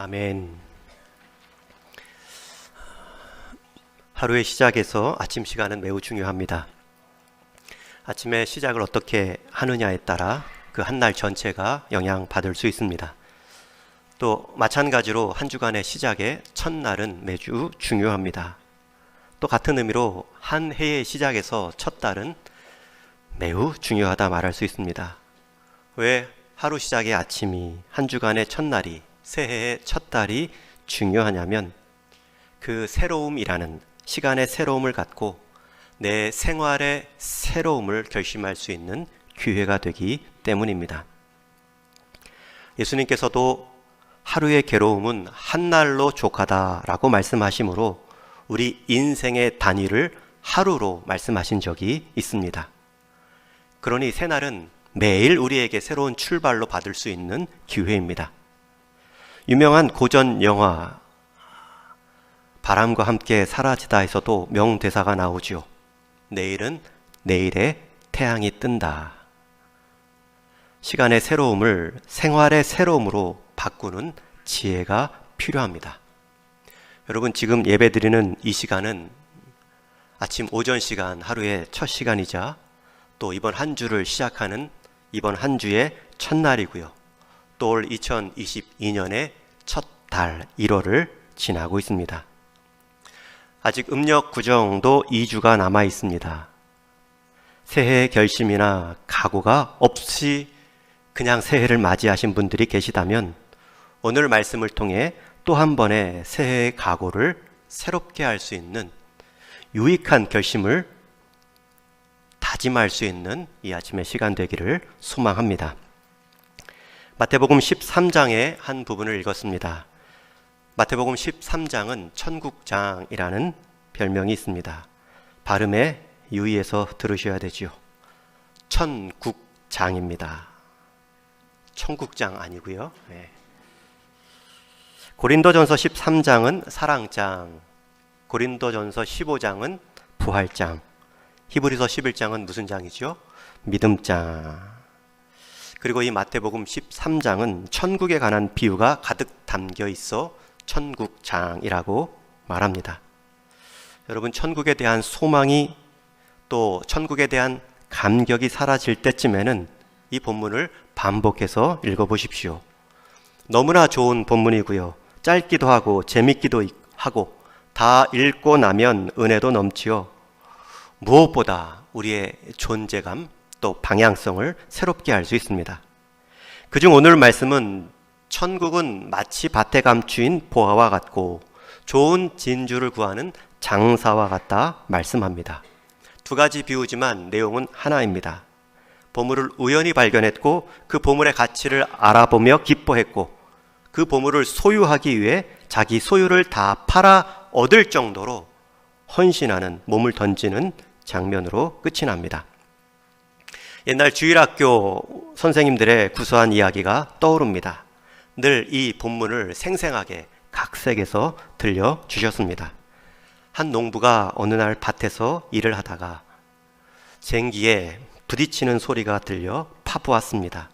아멘. 하루의 시작에서 아침 시간은 매우 중요합니다. 아침의 시작을 어떻게 하느냐에 따라 그 한 날 전체가 영향받을 수 있습니다. 또 마찬가지로 한 주간의 시작의 첫날은 매주 중요합니다. 또 같은 의미로 한 해의 시작에서 첫 달은 매우 중요하다 말할 수 있습니다. 왜 하루 시작의 아침이, 한 주간의 첫날이, 새해의 첫 달이 중요하냐면 그 새로움이라는 시간의 새로움을 갖고 내 생활의 새로움을 결심할 수 있는 기회가 되기 때문입니다. 예수님께서도 하루의 괴로움은 한 날로 족하다라고 말씀하시므로 우리 인생의 단위를 하루로 말씀하신 적이 있습니다. 그러니 새날은 매일 우리에게 새로운 출발로 받을 수 있는 기회입니다. 유명한 고전 영화 바람과 함께 사라지다에서도 명대사가 나오죠. 내일은 내일의 태양이 뜬다. 시간의 새로움을 생활의 새로움으로 바꾸는 지혜가 필요합니다. 여러분, 지금 예배드리는 이 시간은 아침 오전 시간, 하루의 첫 시간이자 또 이번 한 주를 시작하는 이번 한 주의 첫날이고요. 또 올 2022년의 첫 달 1월을 지나고 있습니다. 아직 음력 구정도 2주가 남아 있습니다. 새해의 결심이나 각오가 없이 그냥 새해를 맞이하신 분들이 계시다면 오늘 말씀을 통해 또 한 번의 새해의 각오를 새롭게 할 수 있는 유익한 결심을 다짐할 수 있는 이 아침의 시간 되기를 소망합니다. 마태복음 13장의 한 부분을 읽었습니다. 마태복음 13장은 천국장이라는 별명이 있습니다. 발음에 유의해서 들으셔야 되지요. 천국장입니다. 천국장 아니고요. 네. 고린도전서 13장은 사랑장, 고린도전서 15장은 부활장, 히브리서 11장은 무슨 장이죠? 믿음장. 그리고 이 마태복음 13장은 천국에 관한 비유가 가득 담겨 있어 천국장이라고 말합니다. 여러분, 천국에 대한 소망이 또 천국에 대한 감격이 사라질 때쯤에는 이 본문을 반복해서 읽어보십시오. 너무나 좋은 본문이고요. 짧기도 하고 재밌기도 하고 다 읽고 나면 은혜도 넘치요. 무엇보다 우리의 존재감 또 방향성을 새롭게 할 수 있습니다. 그중 오늘 말씀은 천국은 마치 밭에 감추인 보화와 같고 좋은 진주를 구하는 장사와 같다 말씀합니다. 두 가지 비유지만 내용은 하나입니다. 보물을 우연히 발견했고 그 보물의 가치를 알아보며 기뻐했고 그 보물을 소유하기 위해 자기 소유를 다 팔아 얻을 정도로 헌신하는, 몸을 던지는 장면으로 끝이 납니다. 옛날 주일학교 선생님들의 구수한 이야기가 떠오릅니다. 늘 이 본문을 생생하게 각색해서 들려주셨습니다. 한 농부가 어느 날 밭에서 일을 하다가 쟁기에 부딪히는 소리가 들려 파보았습니다.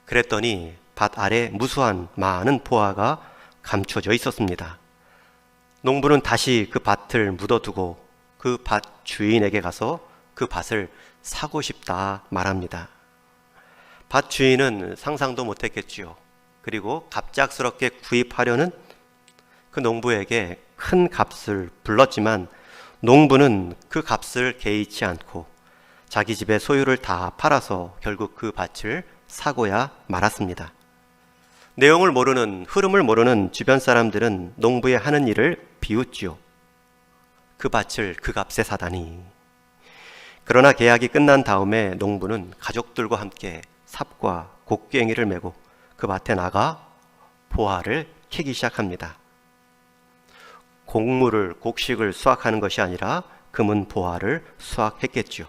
그랬더니 밭 아래 무수한 많은 보화가 감춰져 있었습니다. 농부는 다시 그 밭을 묻어두고 그 밭 주인에게 가서 그 밭을 사고 싶다 말합니다. 밭 주인은 상상도 못했겠지요. 그리고 갑작스럽게 구입하려는 그 농부에게 큰 값을 불렀지만 농부는 그 값을 개의치 않고 자기 집의 소유를 다 팔아서 결국 그 밭을 사고야 말았습니다. 내용을 모르는, 흐름을 모르는 주변 사람들은 농부의 하는 일을 비웃지요. 그 밭을 그 값에 사다니. 그러나 계약이 끝난 다음에 농부는 가족들과 함께 삽과 곡괭이를 메고 그 밭에 나가 보화를 캐기 시작합니다. 곡식을 수확하는 것이 아니라 금은 보화를 수확했겠죠.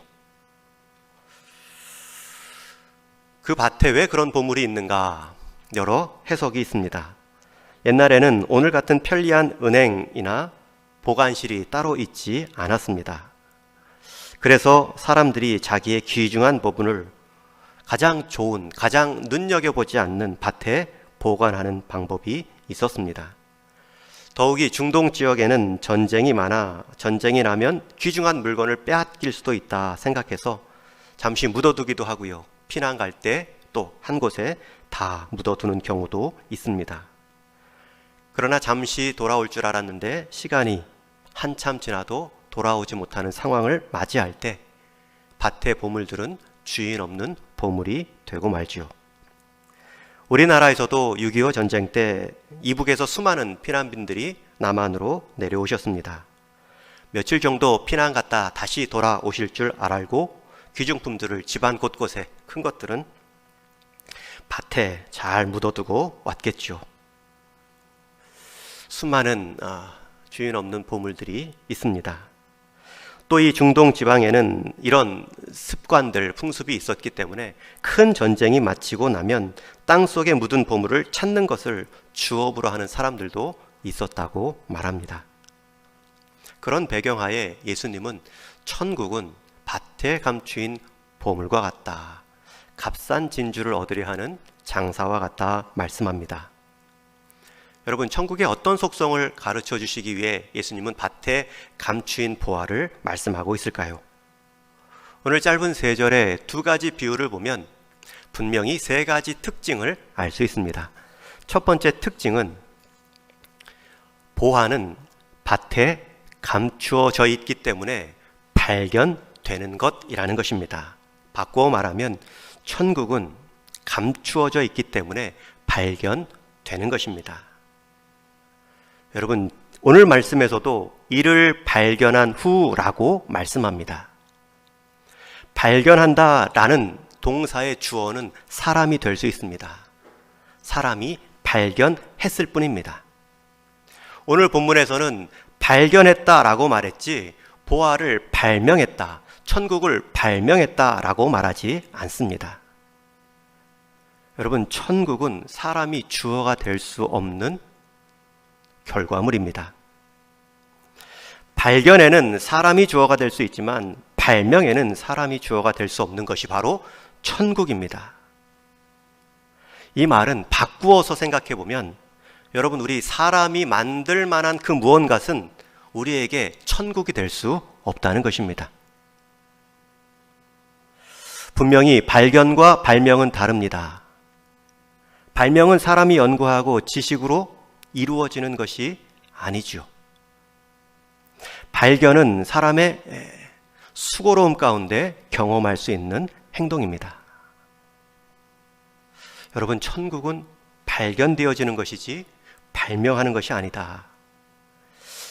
그 밭에 왜 그런 보물이 있는가? 여러 해석이 있습니다. 옛날에는 오늘 같은 편리한 은행이나 보관실이 따로 있지 않았습니다. 그래서 사람들이 자기의 귀중한 부분을 가장 좋은, 가장 눈여겨보지 않는 밭에 보관하는 방법이 있었습니다. 더욱이 중동 지역에는 전쟁이 많아 전쟁이 나면 귀중한 물건을 빼앗길 수도 있다 생각해서 잠시 묻어두기도 하고요. 피난 갈 때 또 한 곳에 다 묻어두는 경우도 있습니다. 그러나 잠시 돌아올 줄 알았는데 시간이 한참 지나도 돌아오지 못하는 상황을 맞이할 때 밭의 보물들은 주인 없는 보물이 되고 말지요. 우리나라에서도 6.25 전쟁 때 이북에서 수많은 피난민들이 남한으로 내려오셨습니다. 며칠 정도 피난 갔다 다시 돌아오실 줄 알고 귀중품들을 집안 곳곳에, 큰 것들은 밭에 잘 묻어두고 왔겠죠. 수많은 주인 없는 보물들이 있습니다. 또 이 중동 지방에는 이런 습관들, 풍습이 있었기 때문에 큰 전쟁이 마치고 나면 땅속에 묻은 보물을 찾는 것을 주업으로 하는 사람들도 있었다고 말합니다. 그런 배경하에 예수님은 천국은 밭에 감추인 보물과 같다, 값싼 진주를 얻으려 하는 장사와 같다 말씀합니다. 여러분, 천국의 어떤 속성을 가르쳐 주시기 위해 예수님은 밭에 감추인 보화를 말씀하고 있을까요? 오늘 짧은 3절에 2가지 비유를 보면 분명히 3가지 특징을 알 수 있습니다. 첫 번째 특징은 보화는 밭에 감추어져 있기 때문에 발견되는 것이라는 것입니다. 바꾸어 말하면 천국은 감추어져 있기 때문에 발견되는 것입니다. 여러분, 오늘 말씀에서도 이를 발견한 후라고 말씀합니다. 발견한다라는 동사의 주어는 사람이 될 수 있습니다. 사람이 발견했을 뿐입니다. 오늘 본문에서는 발견했다라고 말했지 보화를 발명했다, 천국을 발명했다라고 말하지 않습니다. 여러분, 천국은 사람이 주어가 될 수 없는 결과물입니다. 발견에는 사람이 주어가 될 수 있지만 발명에는 사람이 주어가 될 수 없는 것이 바로 천국입니다. 이 말은 바꾸어서 생각해 보면 여러분, 우리 사람이 만들 만한 그 무언가는 우리에게 천국이 될 수 없다는 것입니다. 분명히 발견과 발명은 다릅니다. 발명은 사람이 연구하고 지식으로 이루어지는 것이 아니죠. 발견은 사람의 수고로움 가운데 경험할 수 있는 행동입니다. 여러분, 천국은 발견되어지는 것이지 발명하는 것이 아니다.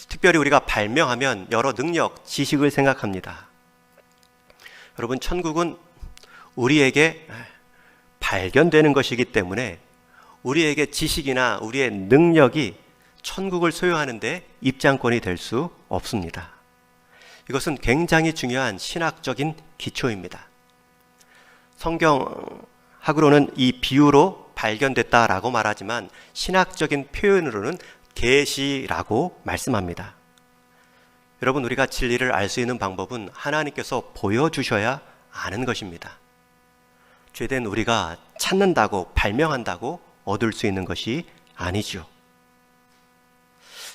특별히 우리가 발명하면 여러 능력, 지식을 생각합니다. 여러분, 천국은 우리에게 발견되는 것이기 때문에 우리에게 지식이나 우리의 능력이 천국을 소유하는데 입장권이 될 수 없습니다. 이것은 굉장히 중요한 신학적인 기초입니다. 성경학으로는 이 비유로 발견됐다라고 말하지만 신학적인 표현으로는 계시라고 말씀합니다. 여러분, 우리가 진리를 알 수 있는 방법은 하나님께서 보여주셔야 아는 것입니다. 죄된 우리가 찾는다고, 발명한다고 얻을 수 있는 것이 아니죠.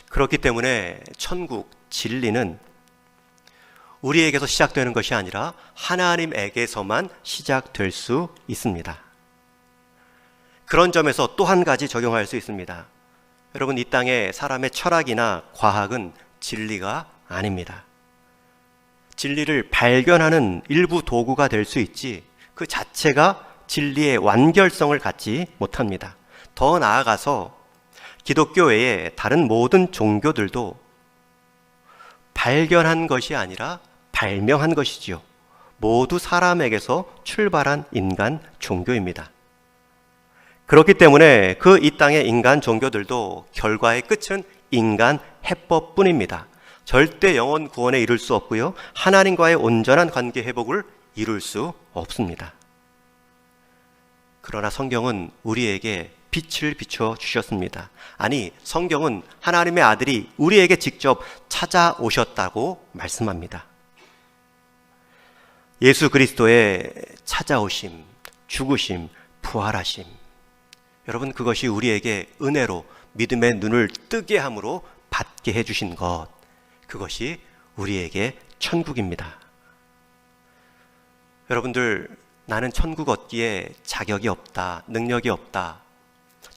그렇기 때문에 천국, 진리는 우리에게서 시작되는 것이 아니라 하나님에게서만 시작될 수 있습니다. 그런 점에서 또 한 가지 적용할 수 있습니다. 여러분, 이 땅에 사람의 철학이나 과학은 진리가 아닙니다. 진리를 발견하는 일부 도구가 될 수 있지 그 자체가 진리의 완결성을 갖지 못합니다. 더 나아가서 기독교 외에 다른 모든 종교들도 발견한 것이 아니라 발명한 것이지요. 모두 사람에게서 출발한 인간 종교입니다. 그렇기 때문에 그 이 땅의 인간 종교들도 결과의 끝은 인간 해법뿐입니다. 절대 영혼 구원에 이룰 수 없고요, 하나님과의 온전한 관계 회복을 이룰 수 없습니다. 그러나 성경은 우리에게 빛을 비춰 주셨습니다. 아니, 성경은 하나님의 아들이 우리에게 직접 찾아오셨다고 말씀합니다. 예수 그리스도의 찾아오심, 죽으심, 부활하심, 여러분, 그것이 우리에게 은혜로 믿음의 눈을 뜨게 함으로 받게 해주신 것, 그것이 우리에게 천국입니다. 여러분들, 나는 천국 얻기에 자격이 없다, 능력이 없다,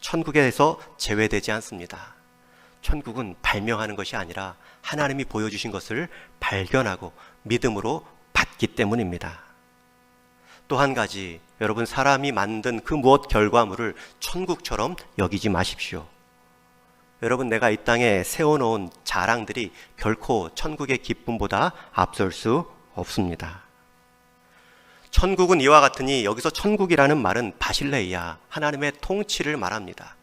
천국에서 제외되지 않습니다. 천국은 발명하는 것이 아니라 하나님이 보여주신 것을 발견하고 믿음으로 받기 때문입니다. 또 한 가지, 여러분, 사람이 만든 그 무엇 결과물을 천국처럼 여기지 마십시오. 여러분, 내가 이 땅에 세워놓은 자랑들이 결코 천국의 기쁨보다 앞설 수 없습니다. 천국은 이와 같으니, 여기서 천국이라는 말은 바실레이아, 하나님의 통치를 말합니다.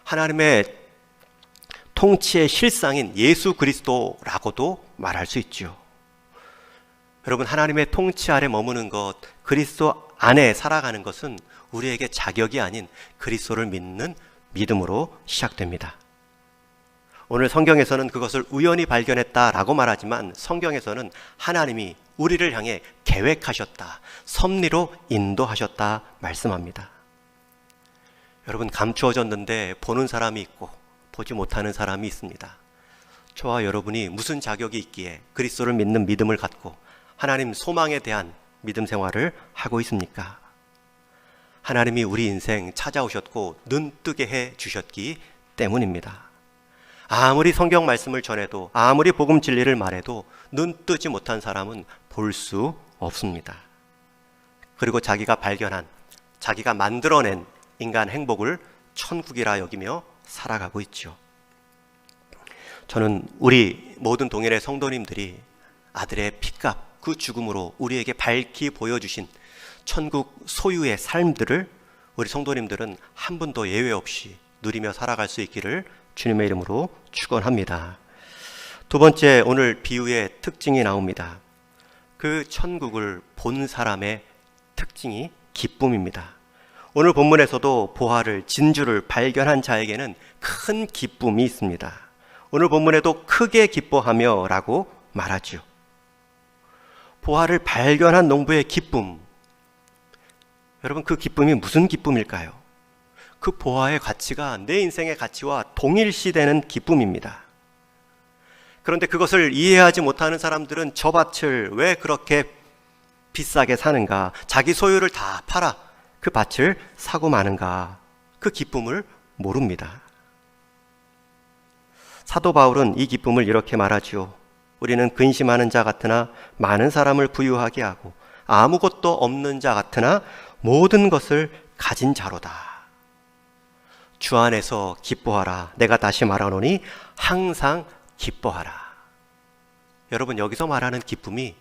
하나님의 통치의 실상인 예수 그리스도라고도 말할 수 있죠. 여러분, 하나님의 통치 아래 머무는 것, 그리스도 안에 살아가는 것은 우리에게 자격이 아닌 그리스도를 믿는 믿음으로 시작됩니다. 오늘 성경에서는 그것을 우연히 발견했다라고 말하지만, 성경에서는 하나님이 우리를 향해 계획하셨다, 섭리로 인도하셨다 말씀합니다. 여러분, 감추어졌는데 보는 사람이 있고 보지 못하는 사람이 있습니다. 저와 여러분이 무슨 자격이 있기에 그리스도를 믿는 믿음을 갖고 하나님 소망에 대한 믿음 생활을 하고 있습니까? 하나님이 우리 인생 찾아오셨고 눈뜨게 해 주셨기 때문입니다. 아무리 성경 말씀을 전해도, 아무리 복음 진리를 말해도 눈뜨지 못한 사람은 볼 수 없습니다. 그리고 자기가 발견한, 자기가 만들어낸 인간 행복을 천국이라 여기며 살아가고 있죠. 저는 우리 모든 동일의 성도님들이 아들의 피값, 그 죽음으로 우리에게 밝히 보여주신 천국 소유의 삶들을 우리 성도님들은 한 분도 예외 없이 누리며 살아갈 수 있기를 주님의 이름으로 축원합니다. 두 번째, 오늘 비유의 특징이 나옵니다. 그 천국을 본 사람의 특징이 기쁨입니다. 오늘 본문에서도 보화를, 진주를 발견한 자에게는 큰 기쁨이 있습니다. 오늘 본문에도 크게 기뻐하며 라고 말하죠. 보화를 발견한 농부의 기쁨, 여러분, 그 기쁨이 무슨 기쁨일까요? 그 보화의 가치가 내 인생의 가치와 동일시되는 기쁨입니다. 그런데 그것을 이해하지 못하는 사람들은 저 밭을 왜 그렇게 비싸게 사는가, 자기 소유를 다 팔아 그 밭을 사고 마는가, 그 기쁨을 모릅니다. 사도 바울은 이 기쁨을 이렇게 말하지요. 우리는 근심하는 자 같으나 많은 사람을 부유하게 하고 아무것도 없는 자 같으나 모든 것을 가진 자로다. 주 안에서 기뻐하라. 내가 다시 말하노니 항상 기뻐하라. 여러분, 여기서 말하는 기쁨이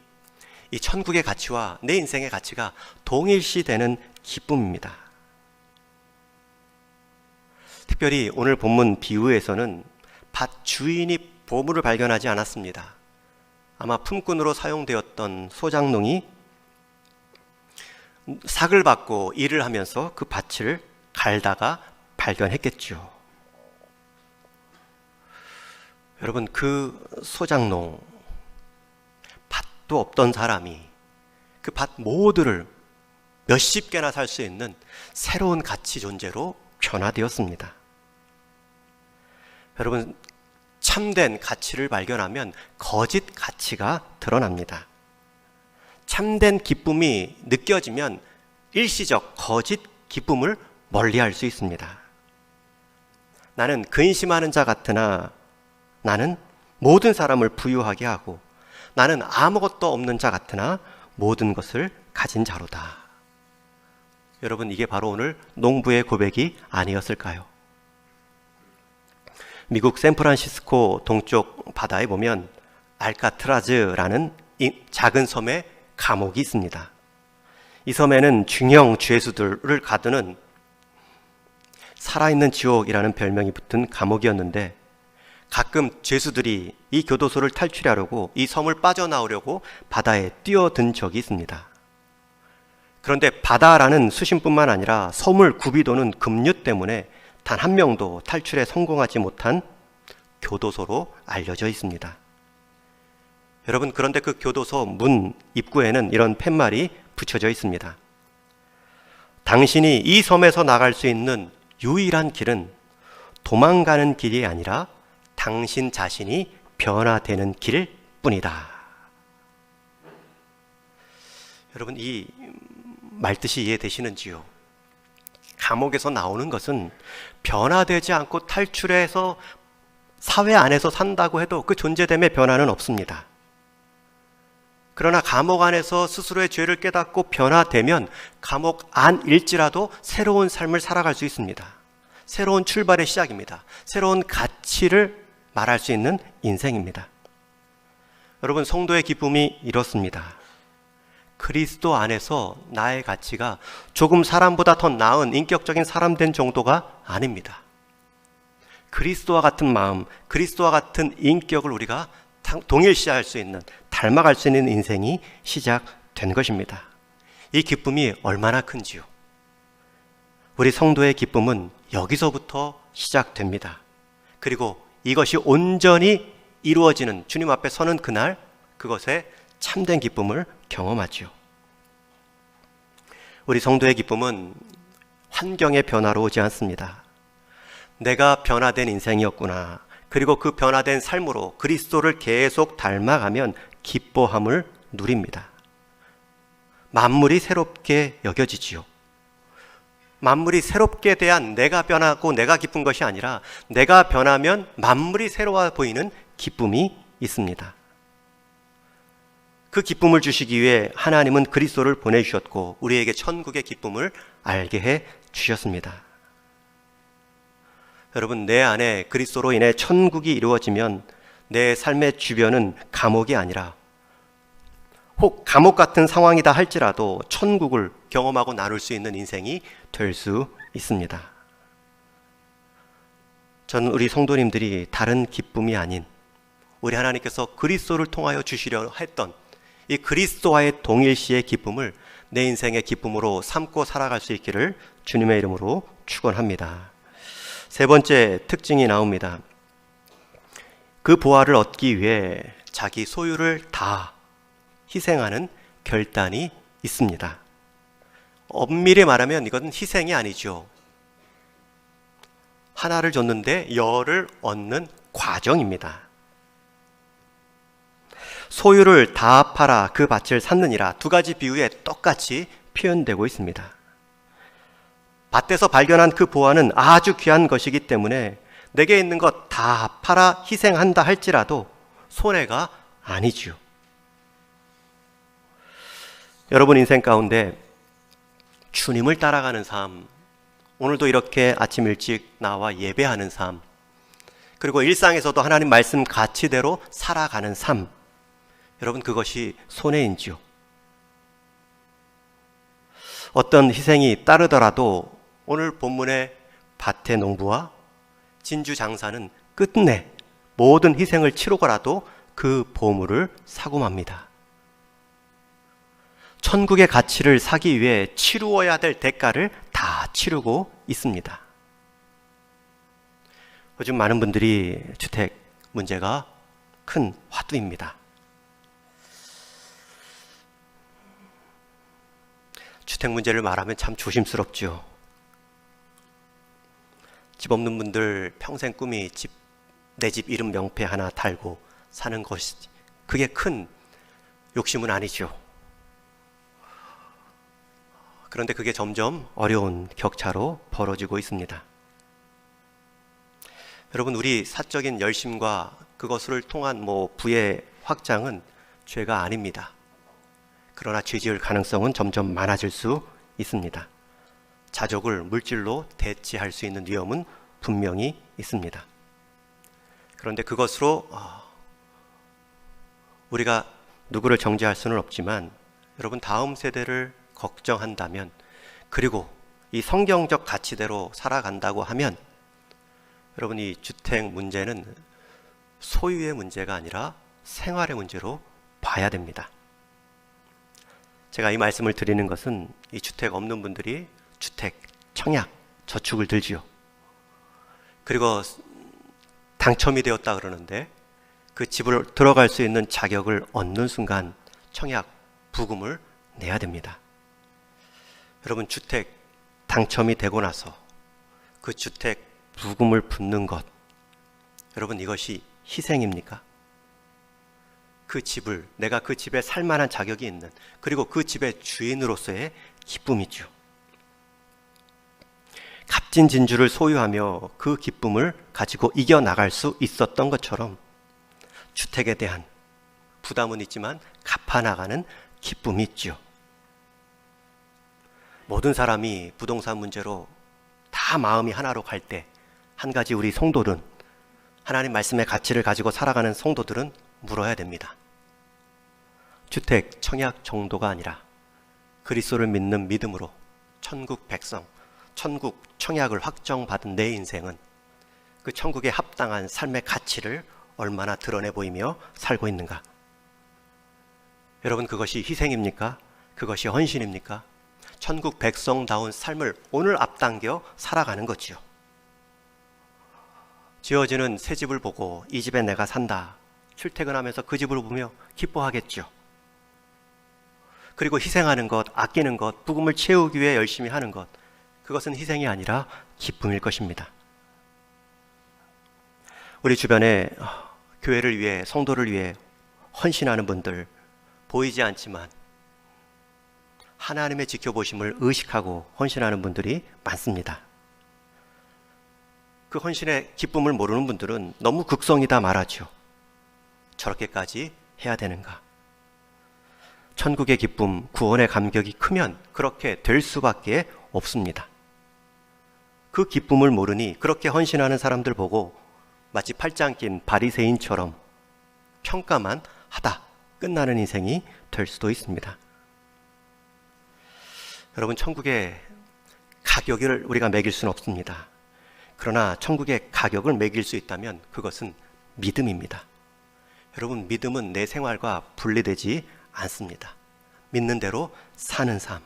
이 천국의 가치와 내 인생의 가치가 동일시되는 기쁨입니다. 특별히 오늘 본문 비유에서는 밭 주인이 보물을 발견하지 않았습니다. 아마 품꾼으로 사용되었던 소장농이 삭을 받고 일을 하면서 그 밭을 갈다가 발견했겠죠. 여러분, 그 소장농, 밭도 없던 사람이 그 밭 모두를 몇십 개나 살 수 있는 새로운 가치 존재로 변화되었습니다. 여러분, 참된 가치를 발견하면 거짓 가치가 드러납니다. 참된 기쁨이 느껴지면 일시적 거짓 기쁨을 멀리할 수 있습니다. 나는 근심하는 자 같으나 나는 모든 사람을 부유하게 하고 나는 아무것도 없는 자 같으나 모든 것을 가진 자로다. 여러분, 이게 바로 오늘 농부의 고백이 아니었을까요? 미국 샌프란시스코 동쪽 바다에 보면 알카트라즈라는 작은 섬에 감옥이 있습니다. 이 섬에는 중형 죄수들을 가두는 살아있는 지옥이라는 별명이 붙은 감옥이었는데, 가끔 죄수들이 이 교도소를 탈출하려고, 이 섬을 빠져나오려고 바다에 뛰어든 적이 있습니다. 그런데 바다라는 수심뿐만 아니라 섬을 굽이도는 급류 때문에 단 한 명도 탈출에 성공하지 못한 교도소로 알려져 있습니다. 여러분, 그런데 그 교도소 문 입구에는 이런 팻말이 붙여져 있습니다. 당신이 이 섬에서 나갈 수 있는 유일한 길은 도망가는 길이 아니라 당신 자신이 변화되는 길 뿐이다. 여러분, 이 말뜻이 이해되시는지요? 감옥에서 나오는 것은 변화되지 않고 탈출해서 사회 안에서 산다고 해도 그 존재됨의 변화는 없습니다. 그러나 감옥 안에서 스스로의 죄를 깨닫고 변화되면 감옥 안일지라도 새로운 삶을 살아갈 수 있습니다. 새로운 출발의 시작입니다. 새로운 가치를 말할 수 있는 인생입니다. 여러분, 성도의 기쁨이 이렇습니다. 그리스도 안에서 나의 가치가 조금 사람보다 더 나은 인격적인 사람 된 정도가 아닙니다. 그리스도와 같은 마음, 그리스도와 같은 인격을 우리가 동일시할 수 있는, 닮아갈 수 있는 인생이 시작된 것입니다. 이 기쁨이 얼마나 큰지요. 우리 성도의 기쁨은 여기서부터 시작됩니다. 그리고 이것이 온전히 이루어지는, 주님 앞에 서는 그날, 그것에 참된 기쁨을 경험하지요. 우리 성도의 기쁨은 환경의 변화로 오지 않습니다. 내가 변화된 인생이었구나, 그리고 그 변화된 삶으로 그리스도를 계속 닮아가면 기뻐함을 누립니다. 만물이 새롭게 여겨지지요. 만물이 새롭게 대한 내가 변하고 내가 기쁜 것이 아니라 내가 변하면 만물이 새로워 보이는 기쁨이 있습니다. 그 기쁨을 주시기 위해 하나님은 그리스도를 보내주셨고 우리에게 천국의 기쁨을 알게 해 주셨습니다. 여러분, 내 안에 그리스도로 인해 천국이 이루어지면 내 삶의 주변은 감옥이 아니라, 혹 감옥 같은 상황이다 할지라도 천국을 경험하고 나눌 수 있는 인생이 될 수 있습니다. 저는 우리 성도님들이 다른 기쁨이 아닌 우리 하나님께서 그리스도를 통하여 주시려 했던 이 그리스도와의 동일시의 기쁨을 내 인생의 기쁨으로 삼고 살아갈 수 있기를 주님의 이름으로 축원합니다. 세 번째 특징이 나옵니다. 그 보화를 얻기 위해 자기 소유를 다 희생하는 결단이 있습니다. 엄밀히 말하면 이건 희생이 아니죠. 하나를 줬는데 열을 얻는 과정입니다. 소유를 다 팔아 그 밭을 샀느니라, 두 가지 비유에 똑같이 표현되고 있습니다. 밭에서 발견한 그 보화는 아주 귀한 것이기 때문에 내게 있는 것 다 팔아 희생한다 할지라도 손해가 아니지요. 여러분 인생 가운데 주님을 따라가는 삶, 오늘도 이렇게 아침 일찍 나와 예배하는 삶, 그리고 일상에서도 하나님 말씀 가치대로 살아가는 삶, 여러분 그것이 손해인지요? 어떤 희생이 따르더라도 오늘 본문의 밭의 농부와 진주 장사는 끝내 모든 희생을 치르고라도 그 보물을 사고 맙니다. 천국의 가치를 사기 위해 치루어야 될 대가를 다 치르고 있습니다. 요즘 많은 분들이 주택 문제가 큰 화두입니다. 주택 문제를 말하면 참 조심스럽죠. 집 없는 분들 평생 꿈이 내 집 이름 명패 하나 달고 사는 것이, 그게 큰 욕심은 아니죠. 그런데 그게 점점 어려운 격차로 벌어지고 있습니다. 여러분, 우리 사적인 열심과 그것을 통한 부의 확장은 죄가 아닙니다. 그러나 죄 지을 가능성은 점점 많아질 수 있습니다. 자족을 물질로 대체할 수 있는 위험은 분명히 있습니다. 그런데 그것으로 우리가 누구를 정죄할 수는 없지만, 여러분 다음 세대를 걱정한다면, 그리고 이 성경적 가치대로 살아간다고 하면, 여러분 이 주택 문제는 소유의 문제가 아니라 생활의 문제로 봐야 됩니다. 제가 이 말씀을 드리는 것은 이 주택 없는 분들이 주택, 청약, 저축을 들지요. 그리고 당첨이 되었다 그러는데 그 집을 들어갈 수 있는 자격을 얻는 순간 청약, 부금을 내야 됩니다. 여러분 주택 당첨이 되고 나서 그 주택 부금을 붓는 것, 여러분 이것이 희생입니까? 그 집을, 내가 그 집에 살만한 자격이 있는, 그리고 그 집의 주인으로서의 기쁨이죠. 값진 진주를 소유하며 그 기쁨을 가지고 이겨나갈 수 있었던 것처럼 주택에 대한 부담은 있지만 갚아나가는 기쁨이 있죠. 모든 사람이 부동산 문제로 다 마음이 하나로 갈 때, 한 가지 우리 성도들은, 하나님 말씀의 가치를 가지고 살아가는 성도들은 물어야 됩니다. 주택, 청약 정도가 아니라 그리스도를 믿는 믿음으로 천국 백성, 천국 청약을 확정받은 내 인생은 그 천국에 합당한 삶의 가치를 얼마나 드러내 보이며 살고 있는가? 여러분, 그것이 희생입니까? 그것이 헌신입니까? 천국 백성다운 삶을 오늘 앞당겨 살아가는 거지요. 지어지는 새 집을 보고 이 집에 내가 산다, 출퇴근하면서 그 집을 보며 기뻐하겠죠. 그리고 희생하는 것, 아끼는 것, 부금을 채우기 위해 열심히 하는 것, 그것은 희생이 아니라 기쁨일 것입니다. 우리 주변에 교회를 위해, 성도를 위해 헌신하는 분들 보이지 않지만 하나님의 지켜보심을 의식하고 헌신하는 분들이 많습니다. 그 헌신의 기쁨을 모르는 분들은 너무 극성이다 말하죠. 저렇게까지 해야 되는가? 천국의 기쁨, 구원의 감격이 크면 그렇게 될 수밖에 없습니다. 그 기쁨을 모르니 그렇게 헌신하는 사람들 보고 마치 팔짱 낀 바리새인처럼 평가만 하다 끝나는 인생이 될 수도 있습니다. 여러분, 천국의 가격을 우리가 매길 수는 없습니다. 그러나 천국의 가격을 매길 수 있다면 그것은 믿음입니다. 여러분, 믿음은 내 생활과 분리되지 않습니다. 믿는 대로 사는 삶,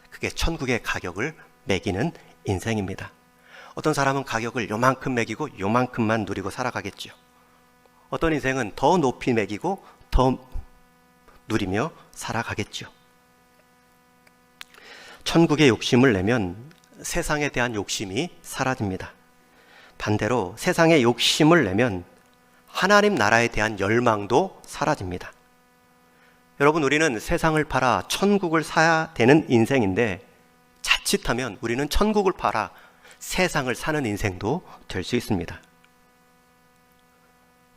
그게 천국의 가격을 매기는 인생입니다. 어떤 사람은 가격을 요만큼 매기고 요만큼만 누리고 살아가겠죠. 어떤 인생은 더 높이 매기고 더 누리며 살아가겠죠. 천국의 욕심을 내면 세상에 대한 욕심이 사라집니다. 반대로 세상의 욕심을 내면 하나님 나라에 대한 열망도 사라집니다. 여러분, 우리는 세상을 팔아 천국을 사야 되는 인생인데 자칫하면 우리는 천국을 팔아 세상을 사는 인생도 될 수 있습니다.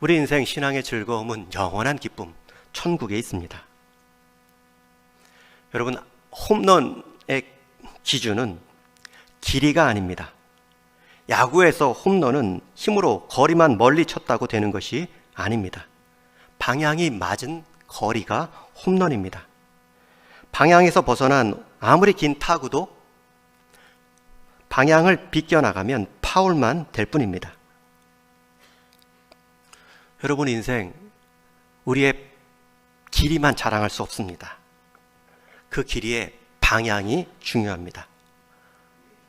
우리 인생 신앙의 즐거움은 영원한 기쁨, 천국에 있습니다. 여러분, 홈런의 기준은 길이가 아닙니다. 야구에서 홈런은 힘으로 거리만 멀리 쳤다고 되는 것이 아닙니다. 방향이 맞은 거리가 홈런입니다. 방향에서 벗어난 아무리 긴 타구도 방향을 비껴나가면 파울만 될 뿐입니다. 여러분, 인생 우리의 길이만 자랑할 수 없습니다. 그 길이의 방향이 중요합니다.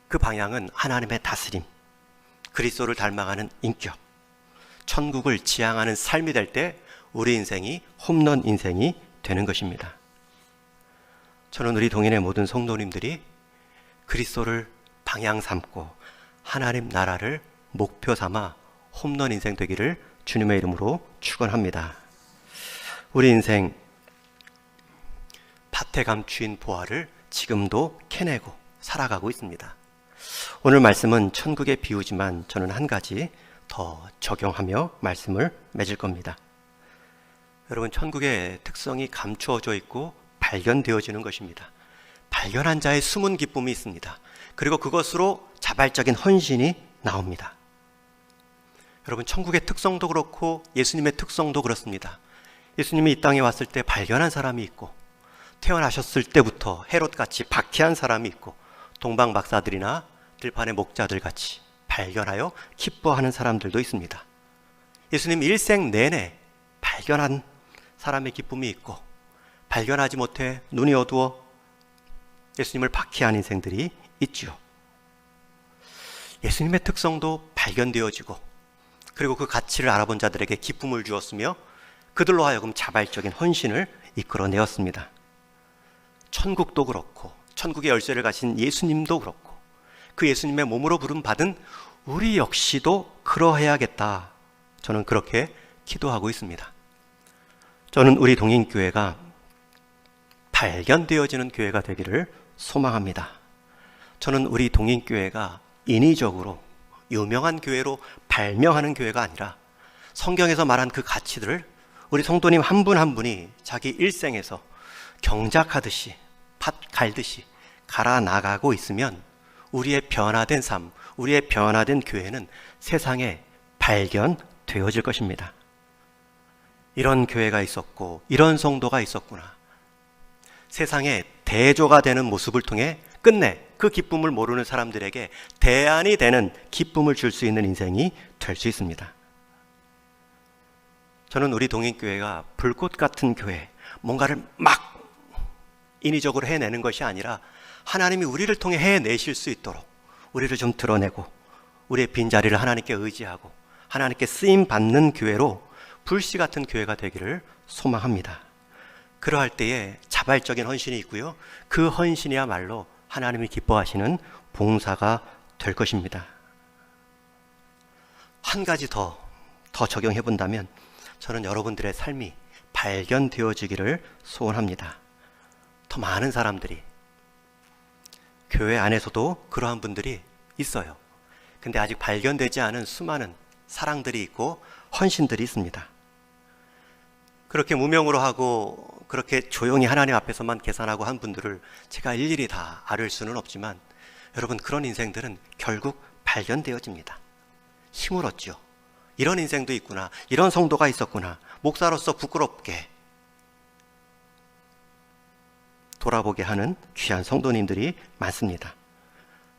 그 방향은 하나님의 다스림, 그리스도를 닮아가는 인격, 천국을 지향하는 삶이 될 때 우리 인생이 홈런 인생이 되는 것입니다. 저는 우리 동인의 모든 성도님들이 그리스도를 방향 삼고 하나님 나라를 목표 삼아 홈런 인생 되기를 주님의 이름으로 축원합니다. 우리 인생 밭에 감추인 보화를 지금도 캐내고 살아가고 있습니다. 오늘 말씀은 천국의 비유지만 저는 한 가지 더 적용하며 말씀을 맺을 겁니다. 여러분, 천국의 특성이 감추어져 있고 발견되어지는 것입니다. 발견한 자의 숨은 기쁨이 있습니다. 그리고 그것으로 자발적인 헌신이 나옵니다. 여러분, 천국의 특성도 그렇고 예수님의 특성도 그렇습니다. 예수님이 이 땅에 왔을 때 발견한 사람이 있고, 태어나셨을 때부터 헤롯같이 박해한 사람이 있고, 동방 박사들이나 들판의 목자들 같이 발견하여 기뻐하는 사람들도 있습니다. 예수님 일생 내내 발견한 사람의 기쁨이 있고, 발견하지 못해 눈이 어두워 예수님을 박해한 인생들이 있죠. 예수님의 특성도 발견되어지고, 그리고 그 가치를 알아본 자들에게 기쁨을 주었으며 그들로 하여금 자발적인 헌신을 이끌어내었습니다. 천국도 그렇고 천국의 열쇠를 가진 예수님도 그렇고 그 예수님의 몸으로 부름 받은 우리 역시도 그러해야겠다. 저는 그렇게 기도하고 있습니다. 저는 우리 동인교회가 발견되어지는 교회가 되기를 소망합니다. 저는 우리 동인교회가 인위적으로 유명한 교회로 발명하는 교회가 아니라 성경에서 말한 그 가치들을 우리 성도님 한 분 한 분이 자기 일생에서 경작하듯이 팥 갈듯이 갈아 나가고 있으면 우리의 변화된 삶, 우리의 변화된 교회는 세상에 발견되어질 것입니다. 이런 교회가 있었고 이런 성도가 있었구나. 세상에 대조가 되는 모습을 통해 끝내 그 기쁨을 모르는 사람들에게 대안이 되는 기쁨을 줄 수 있는 인생이 될 수 있습니다. 저는 우리 동인교회가 불꽃 같은 교회, 뭔가를 막 인위적으로 해내는 것이 아니라 하나님이 우리를 통해 해내실 수 있도록 우리를 좀 드러내고 우리의 빈자리를 하나님께 의지하고 하나님께 쓰임받는 교회로 불씨 같은 교회가 되기를 소망합니다. 그러할 때에 자발적인 헌신이 있고요, 그 헌신이야말로 하나님이 기뻐하시는 봉사가 될 것입니다. 한 가지 더 적용해 본다면 저는 여러분들의 삶이 발견되어지기를 소원합니다. 더 많은 사람들이, 교회 안에서도 그러한 분들이 있어요. 근데 아직 발견되지 않은 수많은 사랑들이 있고 헌신들이 있습니다. 그렇게 무명으로 하고 그렇게 조용히 하나님 앞에서만 계산하고 한 분들을 제가 일일이 다 앓을 수는 없지만 여러분, 그런 인생들은 결국 발견되어집니다. 힘을 얻죠. 이런 인생도 있구나, 이런 성도가 있었구나, 목사로서 부끄럽게 돌아보게 하는 귀한 성도님들이 많습니다.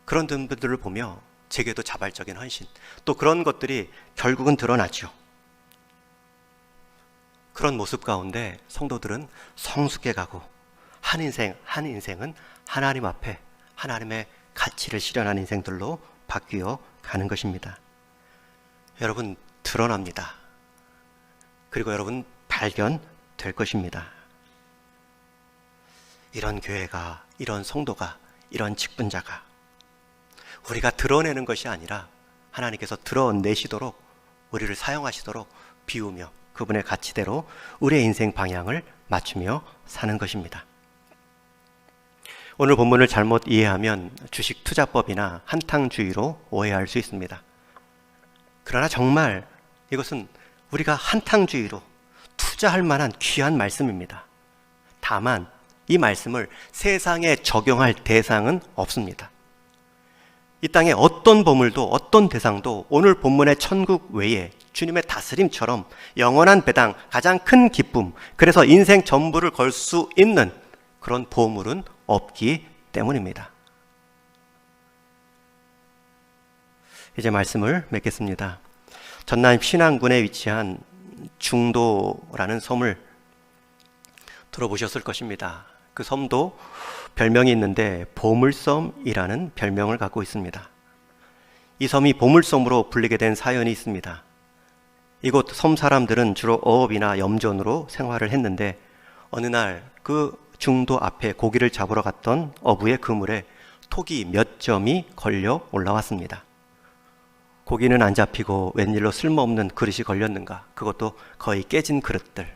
그런 분들을 보며 제게도 자발적인 헌신, 또 그런 것들이 결국은 드러나죠. 그런 모습 가운데 성도들은 성숙해 가고 한 인생은 하나님 앞에 하나님의 가치를 실현한 인생들로 바뀌어 가는 것입니다. 여러분, 드러납니다. 그리고 여러분 발견될 것입니다. 이런 교회가, 이런 성도가, 이런 직분자가 우리가 드러내는 것이 아니라 하나님께서 드러내시도록 우리를 사용하시도록 비우며 그분의 가치대로 우리의 인생 방향을 맞추며 사는 것입니다. 오늘 본문을 잘못 이해하면 주식 투자법이나 한탕주의로 오해할 수 있습니다. 그러나 정말 이것은 우리가 한탕주의로 투자할 만한 귀한 말씀입니다. 다만 이 말씀을 세상에 적용할 대상은 없습니다. 이 땅에 어떤 보물도 어떤 대상도 오늘 본문의 천국 외에 주님의 다스림처럼 영원한 배당, 가장 큰 기쁨, 그래서 인생 전부를 걸 수 있는 그런 보물은 없기 때문입니다. 이제 말씀을 맺겠습니다. 전남 신안군에 위치한 중도라는 섬을 들어보셨을 것입니다. 그 섬도 별명이 있는데 보물섬이라는 별명을 갖고 있습니다. 이 섬이 보물섬으로 불리게 된 사연이 있습니다. 이곳 섬 사람들은 주로 어업이나 염전으로 생활을 했는데 어느 날 그 중도 앞에 고기를 잡으러 갔던 어부의 그물에 톡이 몇 점이 걸려 올라왔습니다. 고기는 안 잡히고 웬일로 쓸모없는 그릇이 걸렸는가, 그것도 거의 깨진 그릇들.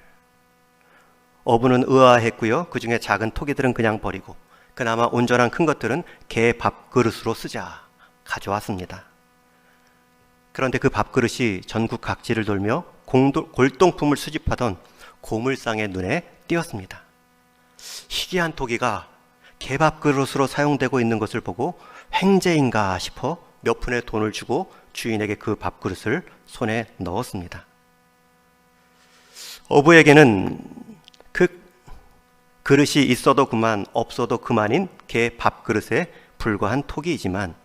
어부는 의아했고요, 그 중에 작은 토기들은 그냥 버리고 그나마 온전한 큰 것들은 개 밥그릇으로 쓰자 가져왔습니다. 그런데 그 밥그릇이 전국 각지를 돌며 골동품을 수집하던 고물상의 눈에 띄었습니다. 희귀한 토기가 개밥그릇으로 사용되고 있는 것을 보고 횡재인가 싶어 몇 푼의 돈을 주고 주인에게 그 밥그릇을 손에 넣었습니다. 어부에게는 그 그릇이 있어도 그만 없어도 그만인 개 밥그릇에 불과한 토기이지만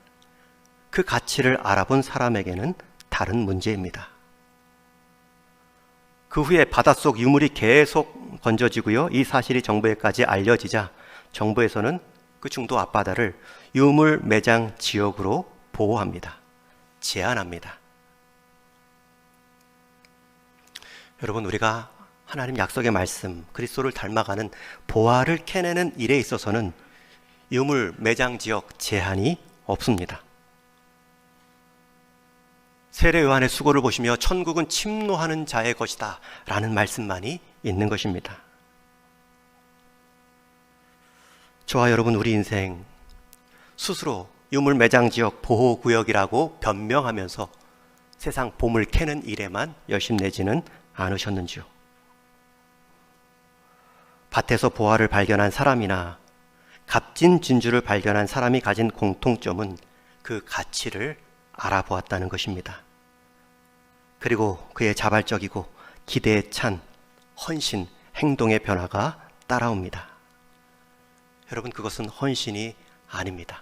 그 가치를 알아본 사람에게는 다른 문제입니다. 그 후에 바닷속 유물이 계속 건져지고요, 이 사실이 정부에까지 알려지자 정부에서는 그 중도 앞바다를 유물 매장 지역으로 보호합니다. 제한합니다. 여러분, 우리가 하나님 약속의 말씀, 그리스도를 닮아가는 보화를 캐내는 일에 있어서는 유물 매장 지역 제한이 없습니다. 세례 요한의 수고를 보시며 천국은 침노하는 자의 것이다 라는 말씀만이 있는 것입니다. 저와 여러분, 우리 인생 스스로 유물매장지역 보호구역이라고 변명하면서 세상 봄을 캐는 일에만 열심내지는 않으셨는지요? 밭에서 보화를 발견한 사람이나 값진 진주를 발견한 사람이 가진 공통점은 그 가치를 알아보았다는 것입니다. 그리고 그의 자발적이고 기대에 찬 헌신, 행동의 변화가 따라옵니다. 여러분, 그것은 헌신이 아닙니다.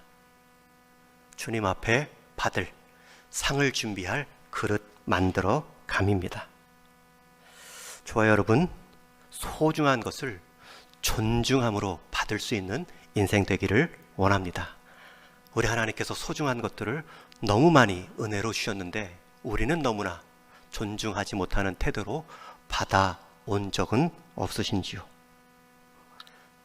주님 앞에 받을 상을 준비할 그릇 만들어 감입니다. 저와 여러분, 소중한 것을 존중함으로 받을 수 있는 인생 되기를 원합니다. 우리 하나님께서 소중한 것들을 너무 많이 은혜로 주셨는데 우리는 너무나 존중하지 못하는 태도로 받아온 적은 없으신지요?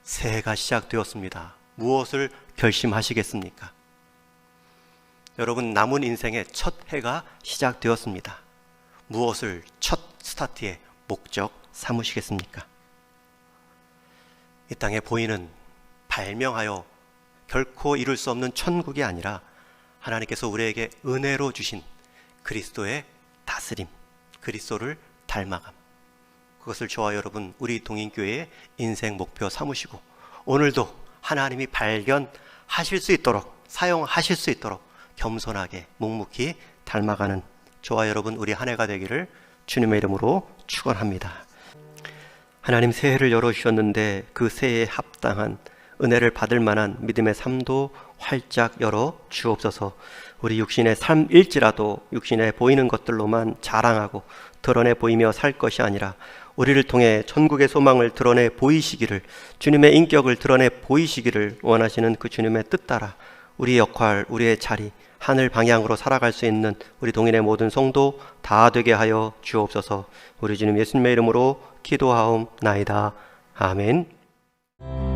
새해가 시작되었습니다. 무엇을 결심하시겠습니까? 여러분, 남은 인생의 첫 해가 시작되었습니다. 무엇을 첫 스타트의 목적 삼으시겠습니까? 이 땅에 보이는 발명하여 결코 이룰 수 없는 천국이 아니라 하나님께서 우리에게 은혜로 주신 그리스도의 다스림, 그리스도를 닮아감, 그것을 저와 여러분, 우리 동인교회의 인생 목표 삼으시고 오늘도 하나님이 발견하실 수 있도록, 사용하실 수 있도록 겸손하게 묵묵히 닮아가는 저와 여러분, 우리 한 해가 되기를 주님의 이름으로 축원합니다. 하나님, 새해를 열어주셨는데 그 새해에 합당한 은혜를 받을 만한 믿음의 삶도 활짝 열어 주옵소서. 우리 육신의 삶일지라도 육신에 보이는 것들로만 자랑하고 드러내 보이며 살 것이 아니라 우리를 통해 천국의 소망을 드러내 보이시기를, 주님의 인격을 드러내 보이시기를 원하시는 그 주님의 뜻 따라 우리의 역할, 우리의 자리, 하늘 방향으로 살아갈 수 있는 우리 동인의 모든 성도 다 되게 하여 주옵소서. 우리 주님 예수님의 이름으로 기도하옵나이다. 아멘.